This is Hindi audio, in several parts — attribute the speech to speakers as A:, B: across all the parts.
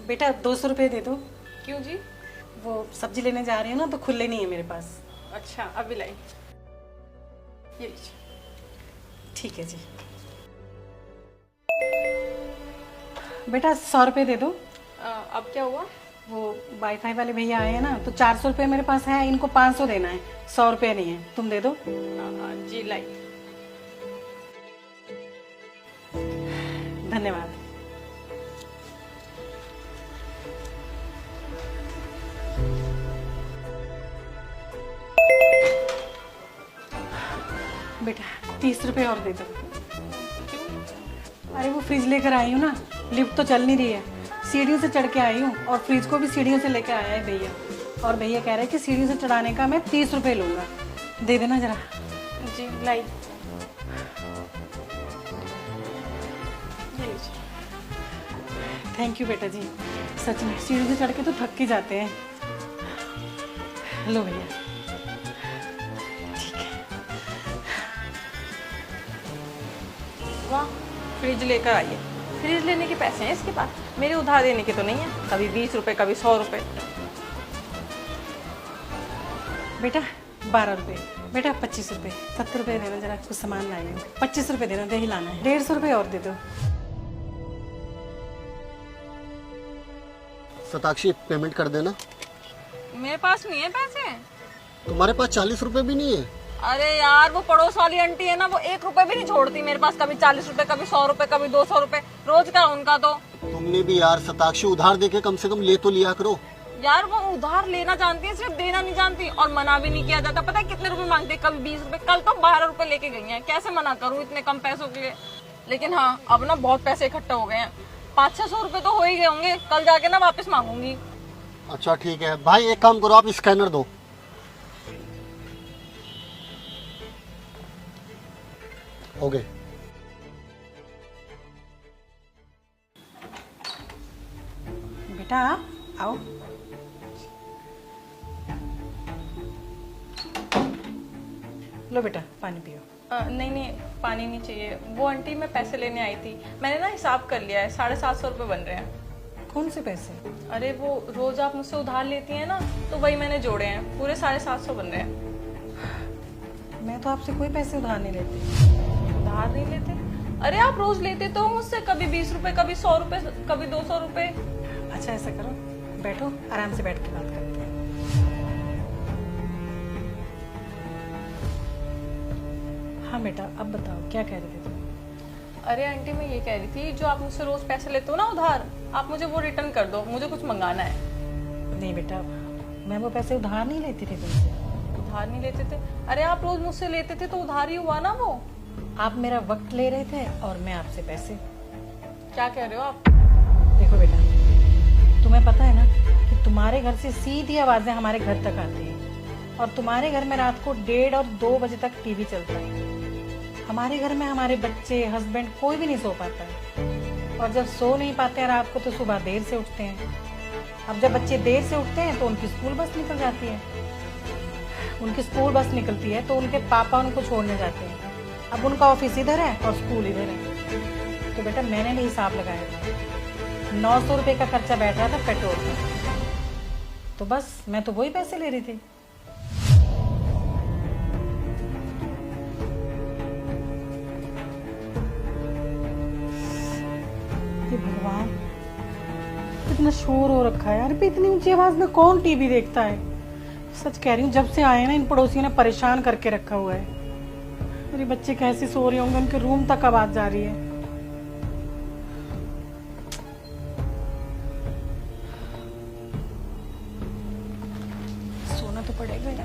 A: बेटा 200 रुपये दे दो।
B: क्यों जी?
A: वो सब्जी लेने जा रही हूँ ना, तो खुले नहीं है मेरे पास।
B: अच्छा, अभी लाई। ये लीजिए।
A: ठीक है जी। बेटा 100 रुपये दे दो।
B: अब क्या हुआ?
A: वो वाईफाई वाले भैया आए हैं ना, तो 400 रुपये मेरे पास है, इनको 500 देना है, 100 रुपये नहीं है, तुम दे दो।
B: जी लाई।
A: धन्यवाद। बेटा 30 रुपये और दे दो। अरे वो फ्रिज लेकर आई हूँ ना, लिफ्ट तो चल नहीं रही है, सीढ़ियों से चढ़ के आई हूँ, और फ्रिज को भी सीढ़ियों से लेकर आया है भैया, और भैया कह रहे हैं कि सीढ़ियों से चढ़ाने का मैं 30 रुपये लूँगा, दे देना जरा।
B: जी लाई। ये लीजिए।
A: थैंक यू बेटा जी, सच में सीढ़ी से चढ़ के तो थक ही जाते हैं। लो भैया। ठीक है।
B: वाह, फ्रिज लेकर आइए। फ्रिज लेने के पैसे हैं इसके पास, मेरे उधार देने के तो नहीं है। कभी 20 रुपये, कभी 100 रुपये।
A: बेटा 12 रुपये। बेटा 25 रुपये। 70 रुपये देना, जरा कुछ सामान लाई हूँ। 25 रुपये देना, दे ही लाना है। 150 रुपये और दे दो।
C: सताक्षी पेमेंट कर देना।
B: मेरे पास नहीं है पैसे।
C: तुम्हारे पास 40 रुपए भी नहीं है?
B: अरे यार, वो पड़ोस वाली आंटी है ना, वो 1 रुपए भी नहीं छोड़ती मेरे पास। कभी 40 रुपए, कभी 100 रुपए, कभी 200 रुपए, रोज का उनका तो।
C: तुमने भी यार सताक्षी उधार देके कम से कम ले तो लिया करो।
B: यार वो उधार लेना जानती है, सिर्फ देना नहीं जानती, और मना भी नहीं किया जाता। पता है कितने रुपए मांगते हैं? कभी 20 रुपए, कल तो 12 रुपए लेके गई हैं। कैसे मना करूं इतने कम पैसों के लिए? लेकिन हाँ, अब ना बहुत पैसे इकट्ठे हो गए हैं, 500-600 रुपए तो हो ही गए होंगे। कल जाके ना वापस मांगूंगी।
C: अच्छा ठीक है भाई, एक काम करो, आप स्कैनर दो। हो गए।
A: बेटा आओ। लो बेटा पानी पियो।
B: नहीं नहीं, पानी नहीं चाहिए। वो आंटी, मैं पैसे लेने आई थी, मैंने ना हिसाब कर लिया है, 750 रुपए बन रहे हैं।
A: कौन से पैसे?
B: अरे वो रोज आप मुझसे उधार लेती हैं ना, तो वही मैंने जोड़े हैं, पूरे 750 बन रहे हैं।
A: मैं तो आपसे कोई पैसे उधार नहीं लेती।
B: उधार नहीं लेते? अरे आप रोज लेते तो मुझसे, कभी 20 रुपए, कभी 100 रुपए, कभी 200 रुपए।
A: अच्छा ऐसा करो, बैठो, आराम से बैठ के बात करते हैं। हाँ बेटा, अब बताओ क्या कह रहे थे तुम?
B: अरे आंटी, मैं ये कह रही थी, जो आप मुझसे रोज पैसे लेते हो ना उधार, आप मुझे वो रिटर्न कर दो, मुझे कुछ मंगाना है।
A: नहीं बेटा, मैं वो पैसे उधार नहीं लेती थी तुमसे।
B: उधार नहीं लेते थे? अरे आप रोज मुझसे लेते थे तो उधार ही हुआ ना वो।
A: आप मेरा वक्त ले रहे थे और मैं आपसे पैसे।
B: क्या कह रहे हो आप?
A: देखो बेटा, तुम्हें पता है ना कि तुम्हारे घर से सीधी आवाजें हमारे घर तक आती हैं, और तुम्हारे घर में रात को 1:30 और 2 बजे तक टीवी चलता है। हमारे घर में हमारे बच्चे, हस्बैंड, कोई भी नहीं सो पाता है, और जब सो नहीं पाते हैं रात को तो सुबह देर से उठते हैं। अब जब बच्चे देर से उठते हैं तो उनकी स्कूल बस निकल जाती है। उनकी स्कूल बस निकलती है तो उनके पापा उनको छोड़ने जाते हैं। अब उनका ऑफिस इधर है और स्कूल इधर है। तो बेटा मैंने भी हिसाब लगाया था, 900 रुपये का खर्चा बैठ रहा था पेट्रोल का, तो बस मैं तो वही पैसे ले रही थी। भगवान, कितना शोर हो रखा है यार, इतनी ऊंची आवाज में कौन टीवी देखता है? सच कह रही हूँ, जब से आए ना इन पड़ोसियों ने परेशान करके रखा हुआ है। मेरे बच्चे कैसे सो रहे होंगे, उनके रूम तक आवाज जा रही है। सोना तो पड़ेगा ही।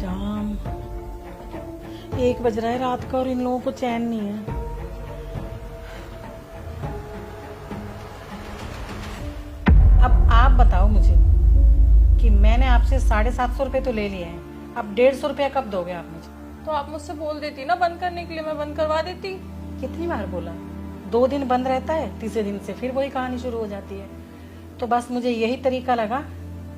A: राम, 1 बज रहा है रात का और इन लोगों को चैन नहीं है। अब आप बताओ मुझे कि मैंने आपसे 750 रुपये तो ले लिए हैं, अब 150 रुपया कब दोगे आप मुझे?
B: तो आप मुझसे बोल देती ना बंद करने के लिए, मैं बंद करवा देती।
A: कितनी बार बोला? 2 दिन बंद रहता है, तीसरे दिन से फिर वही कहानी शुरू हो जाती है। तो बस मुझे यही तरीका लगा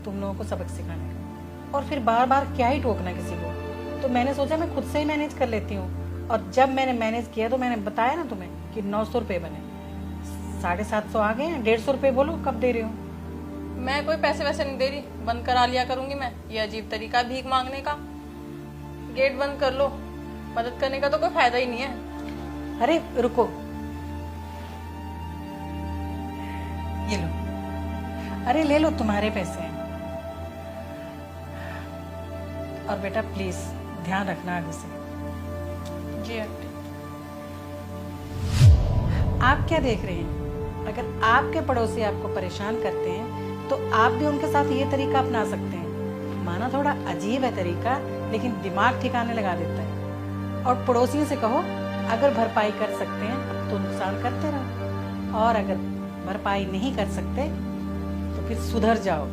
A: तुम लोगों को सबक सिखाने का, और फिर बार बार क्या ही टोकना किसी को। तो मैंने सोचा मैं खुद से ही मैनेज कर लेती हूँ। और जब मैंने मैनेज किया तो मैंने बताया ना तुम्हें कि 900 रुपये बने, 750 आ गए हैं। 150 रुपये बोलो कब दे रहे हो?
B: मैं कोई पैसे वैसे नहीं दे रही, बंद करा लिया करूंगी मैं। ये अजीब तरीका है भीख मांगने का। गेट बंद कर लो, मदद करने का तो कोई फायदा ही नहीं है।
A: अरे रुको, ये लो, अरे ले लो, तुम्हारे पैसे हैं। और बेटा प्लीज ध्यान रखना आगे से।
B: जी आंटी।
A: आप क्या देख रहे हैं? अगर आपके पड़ोसी आपको परेशान करते हैं तो आप भी उनके साथ ये तरीका अपना सकते हैं। माना थोड़ा अजीब है तरीका, लेकिन दिमाग ठिकाने लगा देता है। और पड़ोसियों से कहो अगर भरपाई कर सकते हैं तो नुकसान करते रहो, और अगर भरपाई नहीं कर सकते तो फिर सुधर जाओ।